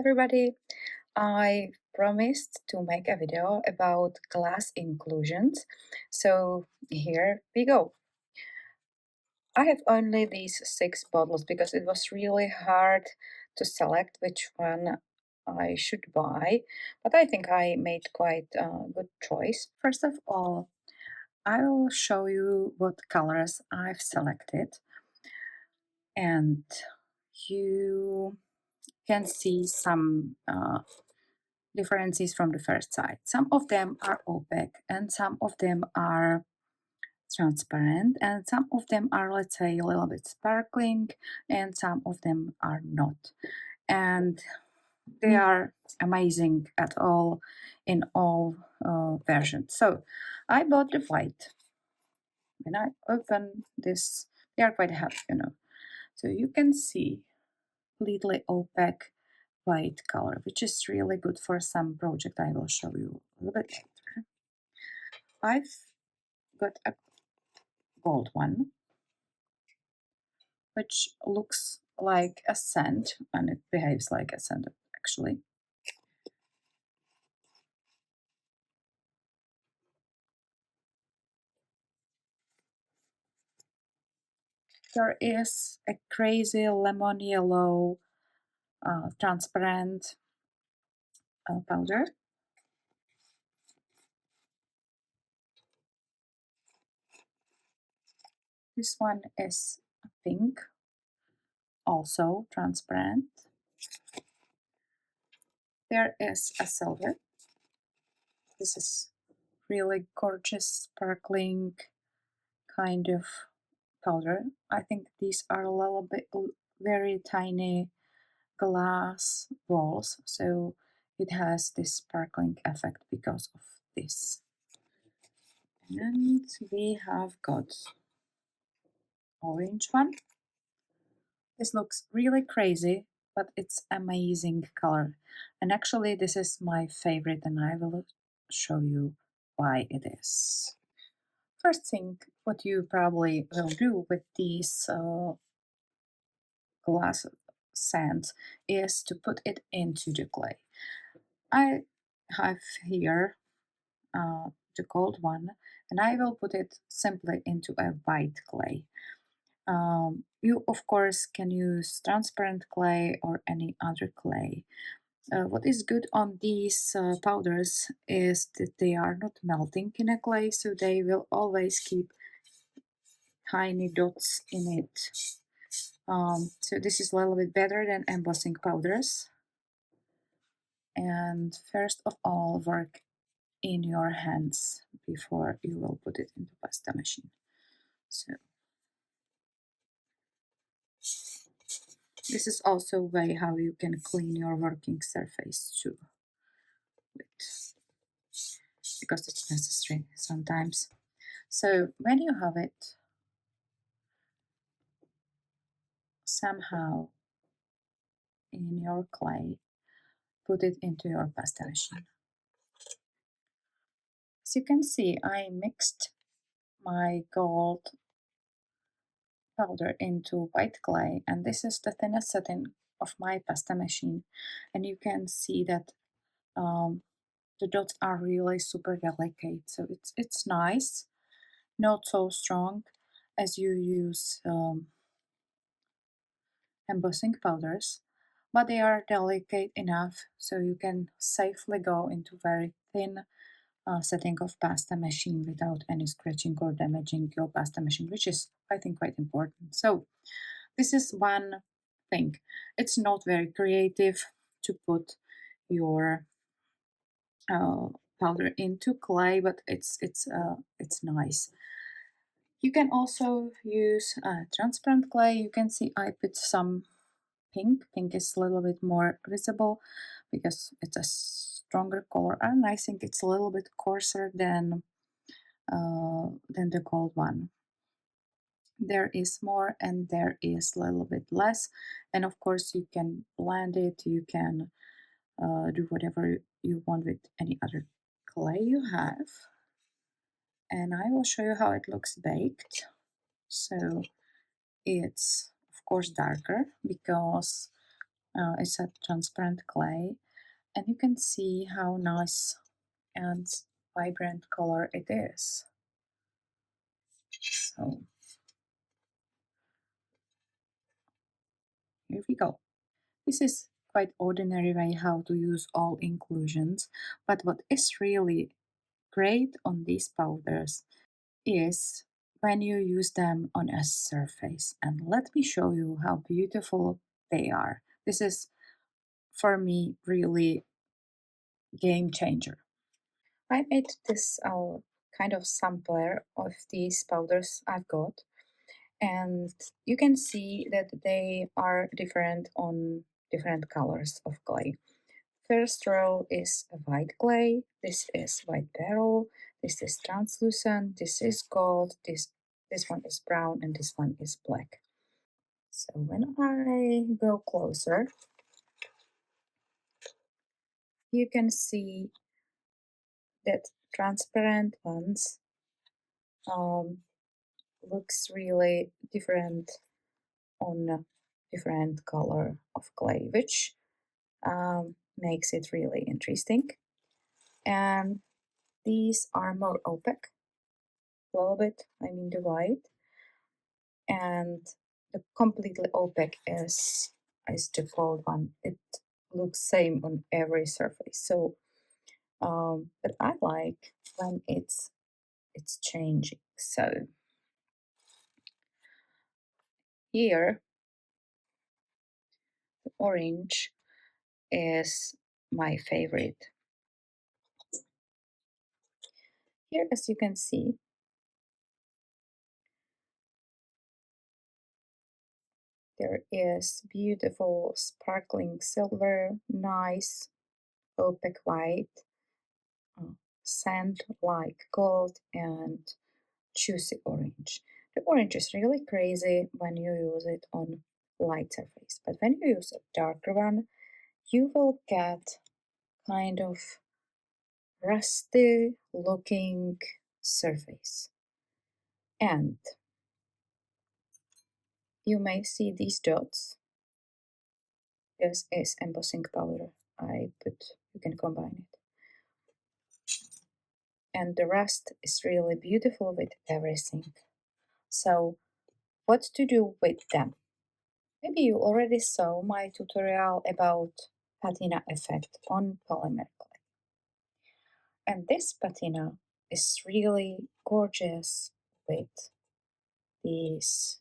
everybody! I promised to make a video about glass inclusions, so here we go. I have only these 6 bottles because it was really hard to select which one I should buy, but I think I made quite a good choice. First of all, I will show you what colors I've selected, and you can see some differences from the first side. Some of them are opaque and some of them are transparent and some of them are, let's say, a little bit sparkling and some of them are not. And they are amazing at all in all versions. So I bought the white. When I open this, they are quite heavy. So you can see completely opaque white color, which is really good for some project I will show you a little bit later. I've got a gold one, which looks like a sand, and it behaves like a sand actually. There is a crazy lemon yellow transparent powder. This one is pink, also transparent. There is a silver. This is really gorgeous, sparkling kind of powder. I think these are a little bit very tiny glass balls, so it has this sparkling effect because of this. And we have got orange one. This looks really crazy, but it's amazing color. And actually this is my favorite and I will show you why it is. First thing, what you probably will do with these glass sands is to put it into the clay. I have here the gold one, and I will put it simply into a white clay. You of course can use transparent clay or any other clay. What is good on these powders is that they are not melting in a clay, so they will always keep tiny dots in it. So this is a little bit better than embossing powders. And first of all, work in your hands before you will put it into pasta machine. So this is also a way how you can clean your working surface too, because it's necessary sometimes. So when you have it somehow in your clay, put it into your pasta machine. As you can see, I mixed my gold powder into white clay, and this is the thinnest setting of my pasta machine, and you can see that the dots are really super delicate, so it's nice, not so strong as you use embossing powders, but they are delicate enough so you can safely go into very thin setting of pasta machine without any scratching or damaging your pasta machine, which is, I think, quite important. So this is one thing. It's not very creative to put your powder into clay, but it's nice. You can also use transparent clay. You can see I put some pink. Pink is a little bit more visible because it's a stronger color, and I think it's a little bit coarser than the gold one. There is more and there is a little bit less, and of course you can blend it, you can do whatever you want with any other clay you have. And I will show you how it looks baked. So it's of course darker because It's a transparent clay, and you can see how nice and vibrant color it is. So here we go. This is quite ordinary way how to use all inclusions, but what is really great on these powders is when you use them on a surface. And let me show you how beautiful they are. This is, for me, really game changer. I made this kind of sampler of these powders I've got, and you can see that they are different on different colors of clay. First row is a white clay, this is white beryl, this is translucent, this is gold, this one is brown, and this one is black. So when I go closer, you can see that transparent ones looks really different on a different color of clay, which makes it really interesting. And these are more opaque, a little bit, I mean the white, and the completely opaque is the gold one. It looks same on every surface. So, but I like when it's changing. So here, the orange is my favorite. Here, as you can see, there is beautiful sparkling silver, nice opaque white, uh, sand like gold, and juicy orange. The orange is really crazy when you use it on light surface, but when you use a darker one, you will get kind of rusty looking surface. And you may see these dots. This is embossing powder I put, you can combine it. And the rest is really beautiful with everything. So what to do with them? Maybe you already saw my tutorial about patina effect on polymer clay. And this patina is really gorgeous with these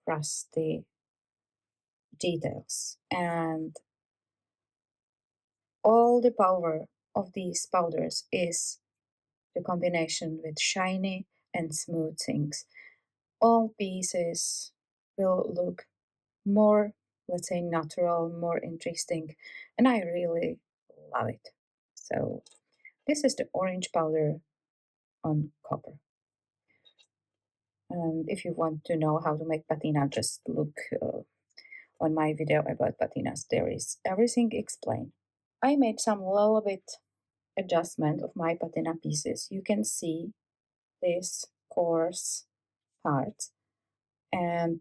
rusty details. And all the power of these powders is the combination with shiny and smooth things. All pieces will look more, let's say, natural, more interesting, and I really love it. So this is the orange powder on copper. And if you want to know how to make patina, just look on my video about patinas. There is everything explained. I made some little bit adjustment of my patina pieces. You can see this coarse part, and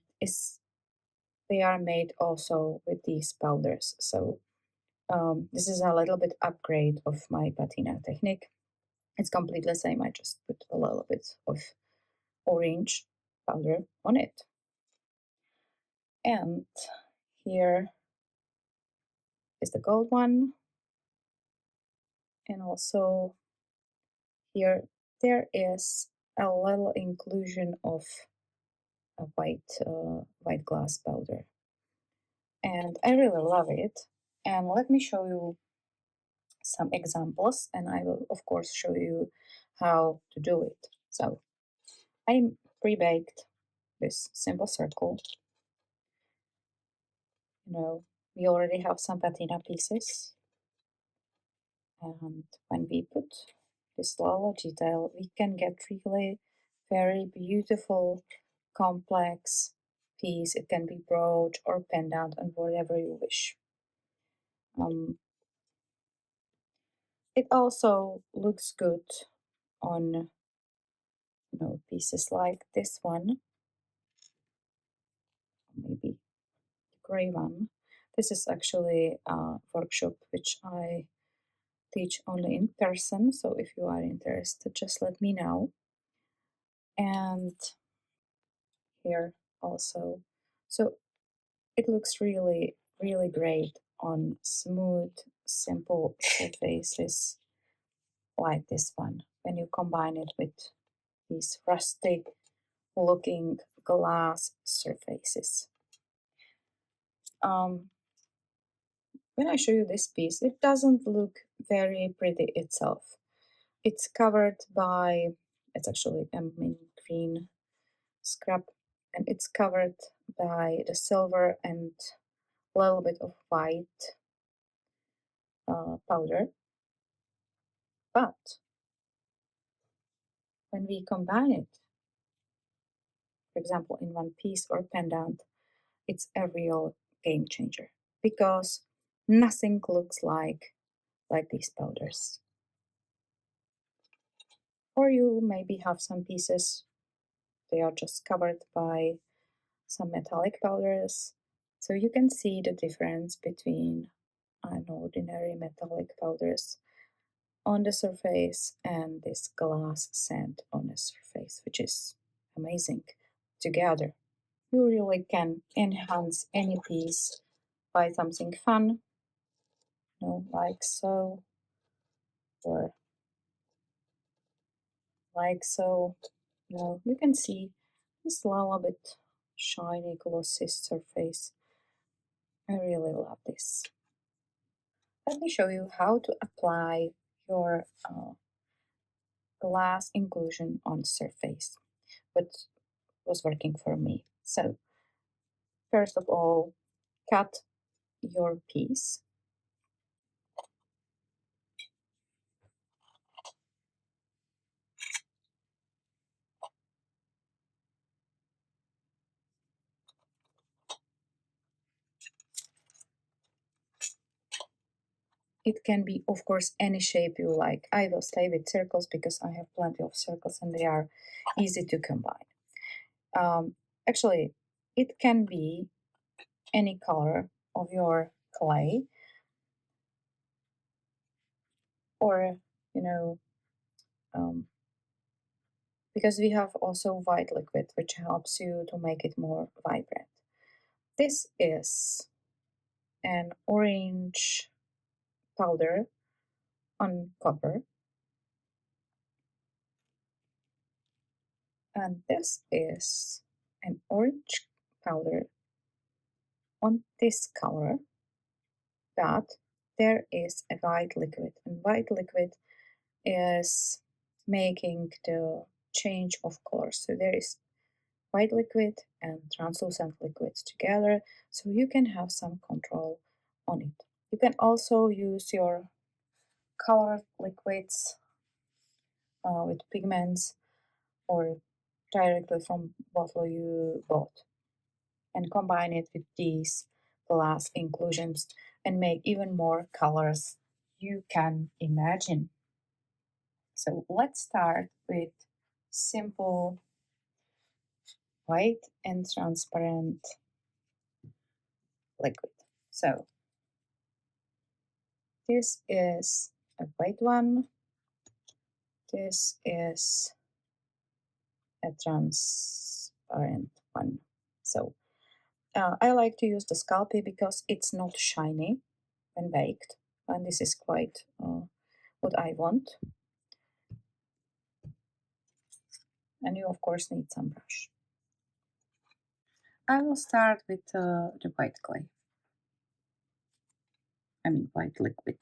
they are made also with these powders. So this is a little bit upgrade of my patina technique. It's completely the same. I just put a little bit of orange powder on it. And here is the gold one. And also here there is a little inclusion of a white glass powder. And I really love it. And let me show you some examples, and I will of course show you how to do it. So I pre-baked this simple circle. We already have some patina pieces, and when we put this little detail, we can get really very beautiful, complex piece. It can be brooch or pendant and whatever you wish. It also looks good on pieces like this one, maybe the gray one. This is actually a workshop which I teach only in person, so if you are interested, just let me know. And here also. So it looks really, really great on smooth, simple surfaces like this one when you combine it with these rustic looking glass surfaces. Um, when I show you this piece, it doesn't look very pretty itself. It's covered by, it's actually a mint green scrap, and it's covered by the silver and a little bit of white powder. But when we combine it, for example, in one piece or pendant, it's a real game changer because nothing looks like these powders. Or you maybe have some pieces, they are just covered by some metallic powders. So you can see the difference between an ordinary metallic powders on the surface and this glass sand on the surface, which is amazing together. You really can enhance any piece by something fun, like so, or like so. You can see this little bit shiny, glossy surface. I really love this. Let me show you how to apply your glass inclusion on surface, what was working for me. So, first of all, cut your piece. It can be, of course, any shape you like. I will stay with circles because I have plenty of circles and they are easy to combine. Actually, it can be any color of your clay, or, you know, um, because we have also white liquid, which helps you to make it more vibrant. This is an orange powder on copper, and this is an orange powder on this color, but there is a white liquid, and white liquid is making the change of color. So there is white liquid and translucent liquid together, so you can have some control on it. You can also use your colored liquids with pigments or directly from bottle you bought and combine it with these glass inclusions and make even more colors you can imagine. So let's start with simple white and transparent liquid. So this is a white one, this is a transparent one. So I like to use the Scalpey because it's not shiny when baked, and this is quite what I want. And you of course need some brush. I will start with the white clay. I mean white liquid.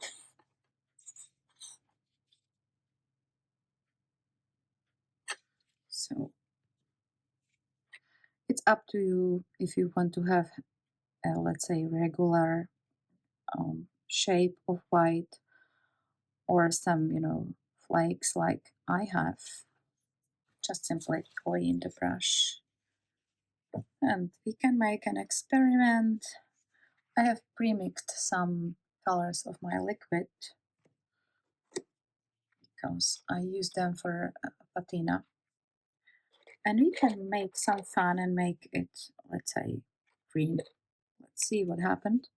So it's up to you if you want to have, let's say, regular shape of white or some, flakes like I have. Just simply clean the brush. And we can make an experiment. I have pre-mixed some colors of my liquid because I use them for patina. And we can make some fun and make it, let's say, green. Let's see what happened.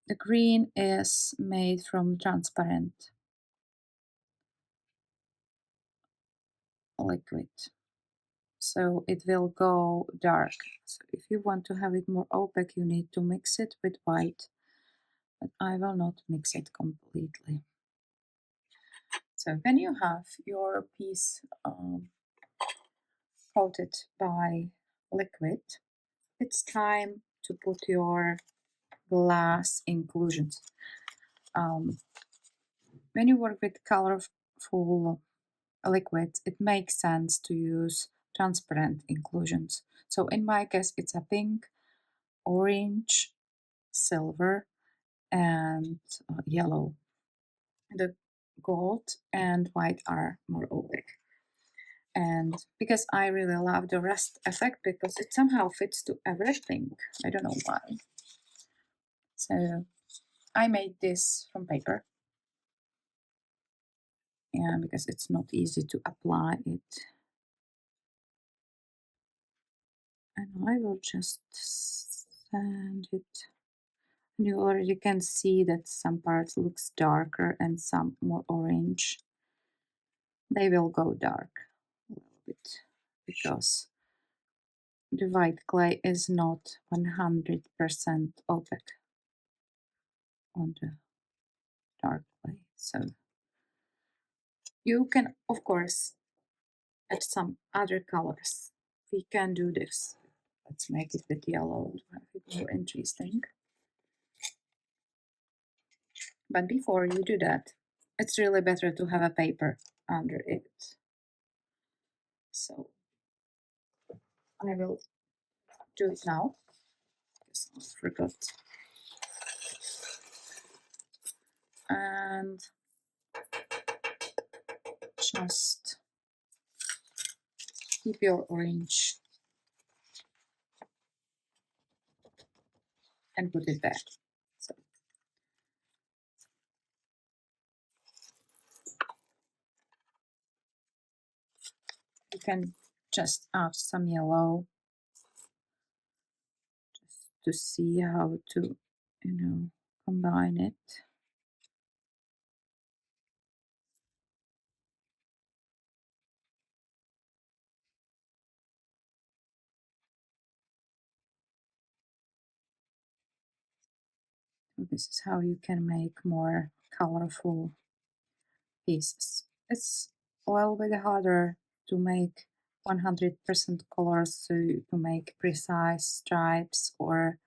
the green is made from transparent liquid, so it will go dark. So if you want to have it more opaque, you need to mix it with white, but I will not mix it completely. So when you have your piece coated by liquid, it's time to put your glass inclusions. When you work with colorful liquids, it makes sense to use transparent inclusions. So in my case, it's a pink, orange, silver, and yellow. The gold and white are more opaque. And because I really love the rust effect, because it somehow fits to everything. I don't know why. So I made this from paper. And because it's not easy to apply it. And I will just sand it. And you already can see that some parts looks darker and some more orange. They will go dark a little bit because the white clay is not 100% opaque on the dark clay. So you can, of course, add some other colors. We can do this. Let's make it with yellow to have it more interesting. But before you do that, it's really better to have a paper under it. So I will do it now because I forgot. And just keep your orange and put it back. So you can just add some yellow just to see how to, combine it. So this is how you can make more colorful pieces. It's a little bit harder to make 100% colors, so to make precise stripes or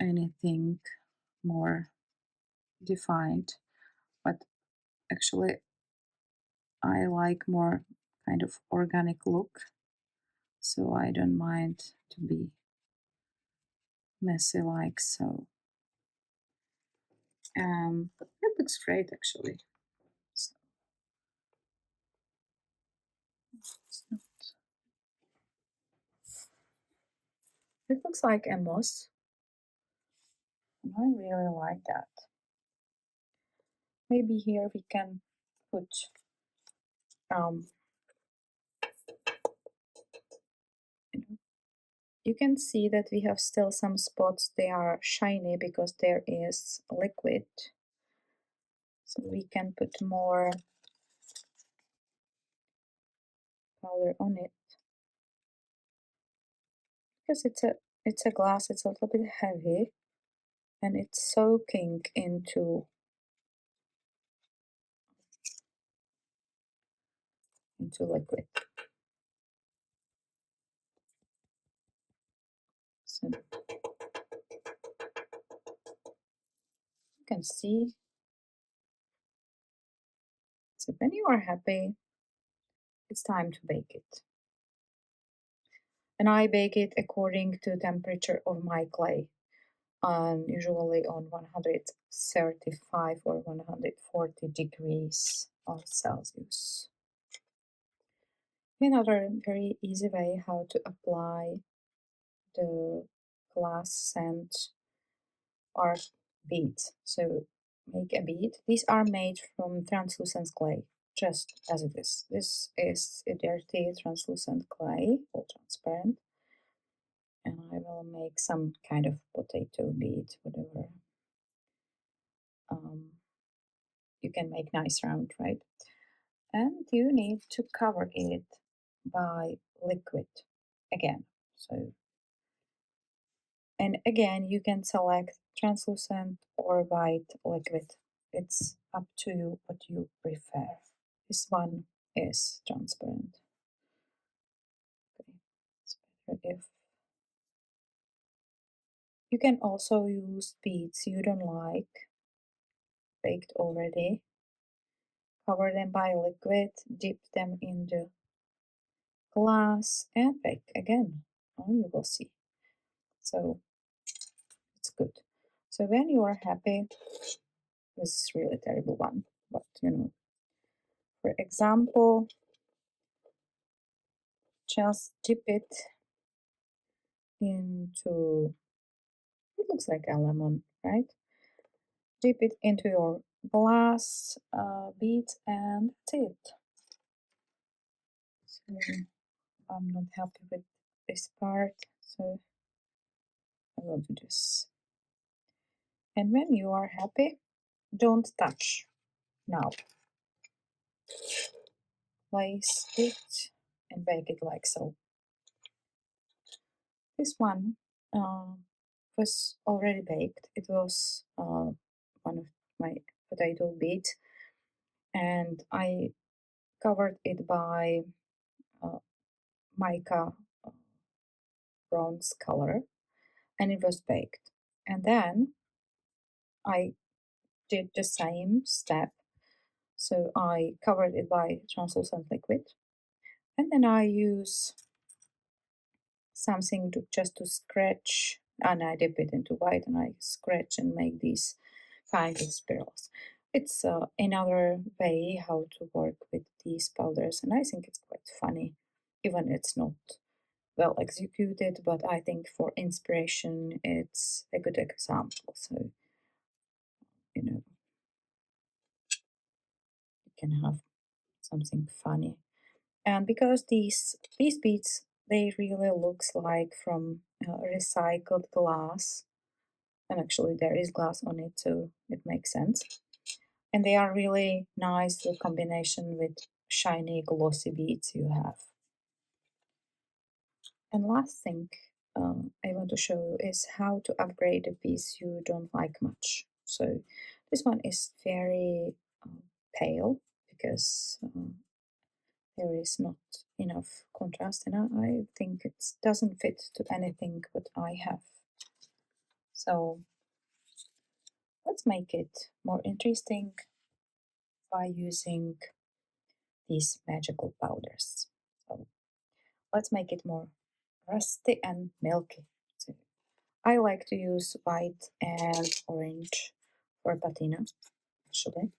anything more defined. But actually, I like more kind of organic look, so I don't mind to be messy like so. It looks great actually. So, it looks like a moss. I really like that. Maybe here we can put you can see that we have still some spots. They are shiny because there is liquid. So we can put more powder on it. Because it's a glass, it's a little bit heavy and it's soaking into liquid. So you can see. So when you are happy, it's time to bake it. And I bake it according to temperature of my clay. Usually on 135 or 140 degrees of Celsius. Another very easy way how to apply the glass sand are beads. So make a bead. These are made from translucent clay, just as it is. This is a dirty translucent clay or transparent. and I will make some kind of potato bead, whatever. You can make nice round, right? And you need to cover it by liquid again. So, and again, you can select translucent or white liquid. It's up to you what you prefer. This one is transparent. Okay, it's better if you can also use beads you don't like, baked already. Cover them by liquid, dip them in the glass, and bake again. Oh, you will see. So it's good. So when you are happy, this is really terrible one, but for example, just dip it into, it looks like a lemon, right? Dip it into your glass beads and that's it. So I'm not happy with this part, so I will do this. And when you are happy, don't touch now. Place it and bake it like so. This one was already baked. It was one of my potato beads, and I covered it by uh, mica bronze color, and it was baked. And then I did the same step. So I covered it by translucent liquid, and then I use something just to scratch, and I dip it into white and I scratch and make these kind of spirals. It's another way how to work with these powders, and I think it's quite funny, even it's not well executed, but I think for inspiration it's a good example. So you can have something funny. And because these beads, they really looks like from recycled glass, and actually there is glass on it, so it makes sense. And they are really nice the combination with shiny glossy beads you have. And last thing I want to show you is how to upgrade a piece you don't like much. So this one is very pale because there is not enough contrast, and I think it doesn't fit to anything what I have. So let's make it more interesting by using these magical powders. So let's make it more rusty and milky. So I like to use white and orange for patina, actually,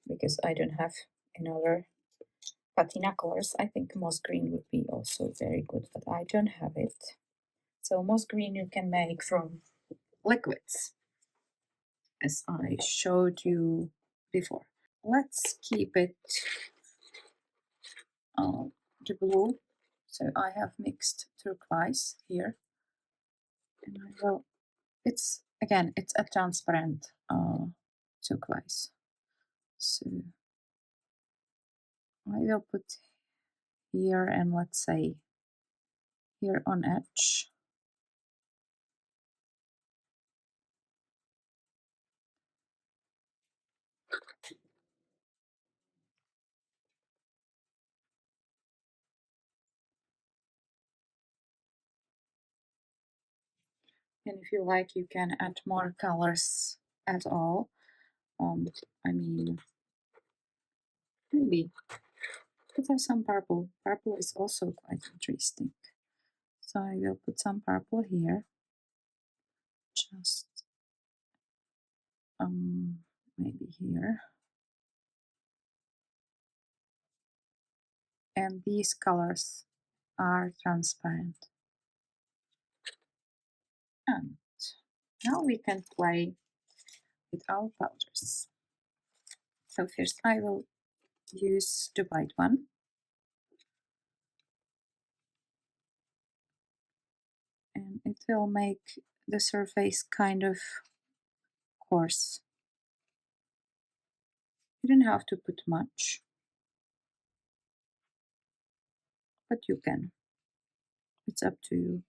because I don't have another patina colors. I think moss green would be also very good, but I don't have it. So moss green you can make from liquids, as I showed you before. Let's keep it the blue. So I have mixed turquoise here, and I will. It's again, it's a transparent turquoise. So I will put here, and let's say here on edge. And if you like, you can add more colors at all. I mean, maybe let's have some purple. Purple is also quite interesting. So I will put some purple here. Just maybe here. And these colors are transparent. And now we can play with our powders. So first I will use the white one. and it will make the surface kind of coarse. You don't have to put much, but you can. It's up to you.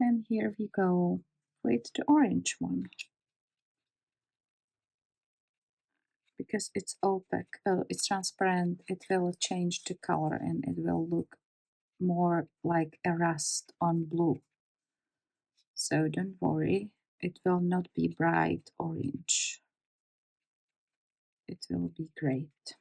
And here we go with the orange one. Because it's opaque, it's transparent, it will change the color and it will look more like a rust on blue. So don't worry, it will not be bright orange. It will be great.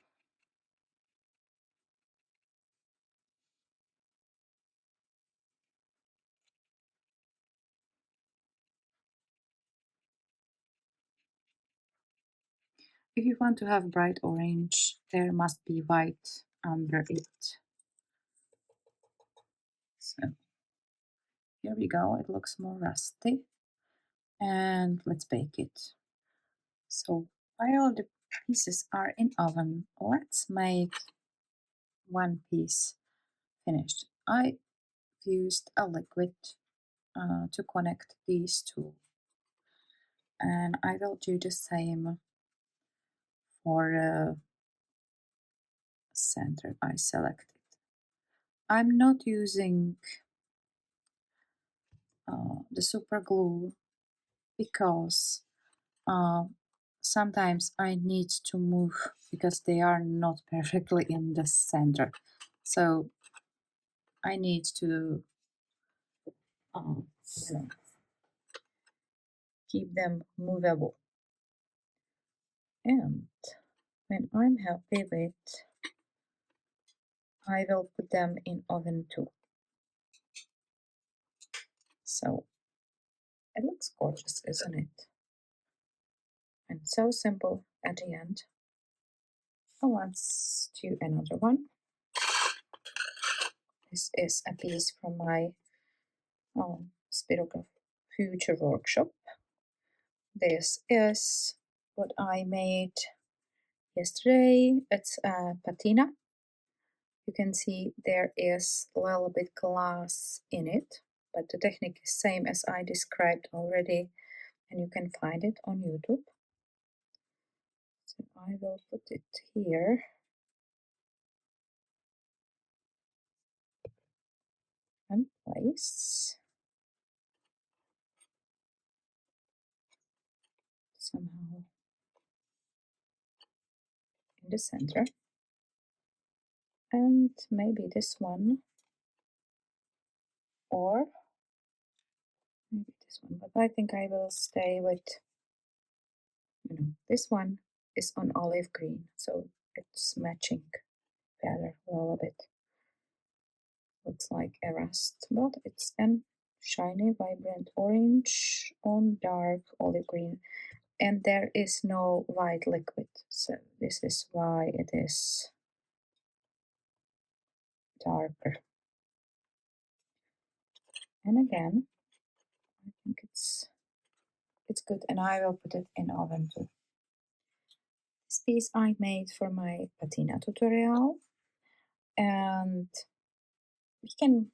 If you want to have bright orange, there must be white under it. So here we go, it looks more rusty. And let's bake it. So while the pieces are in oven, let's make one piece finished. I used a liquid to connect these two, and I will do the same for the center I selected. I'm not using the super glue because uh, sometimes I need to move because they are not perfectly in the center. So I need to you know, keep them movable. And when I'm happy with, I will put them in oven too. So it looks gorgeous, isn't it? And so simple at the end. Oh, let's do another one. This is a piece from my Spirograph Future workshop. This is what I made yesterday. It's a patina. You can see there is a little bit glass in it, but the technique is same as I described already, and you can find it on YouTube. So I will put it here. And place somehow in the center. And maybe this one, or maybe this one, but I think I will stay with, this one is on olive green, so it's matching better a little bit. Looks like a rust, but it's an shiny, vibrant orange on dark olive green, and there is no white liquid, so this is why it is darker. And again, I think it's good, and I will put it in oven too. This piece I made for my patina tutorial, and we can,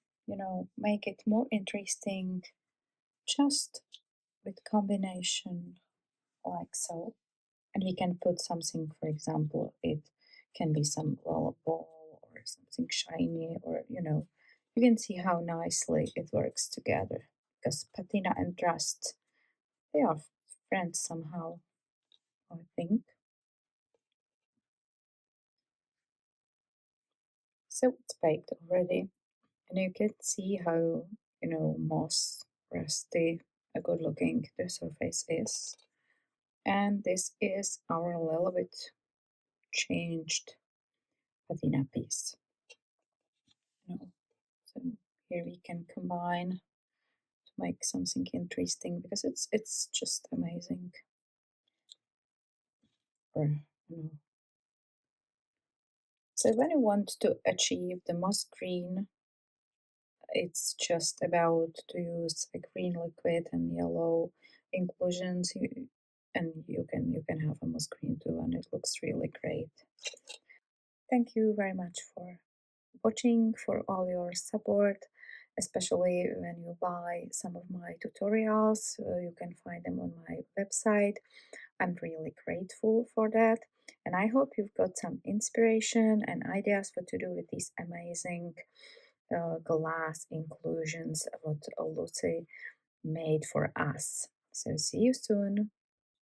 make it more interesting just with combination like so. And we can put something, for example, it can be some little ball or something shiny, or you can see how nicely it works together, because patina and rust, they are friends somehow, I think. So it's baked already, and you can see how, moss rusty, a good looking the surface is. And this is our little bit changed patina piece. So here we can combine to make something interesting, because it's just amazing. Or So when you want to achieve the moss green, it's just about to use a green liquid and yellow inclusions, and you can have a moss green too, and it looks really great. Thank you very much for watching, for all your support, especially when you buy some of my tutorials. You can find them on my website. I'm really grateful for that. And I hope you've got some inspiration and ideas what to do with these amazing glass inclusions what Lucy made for us. So see you soon.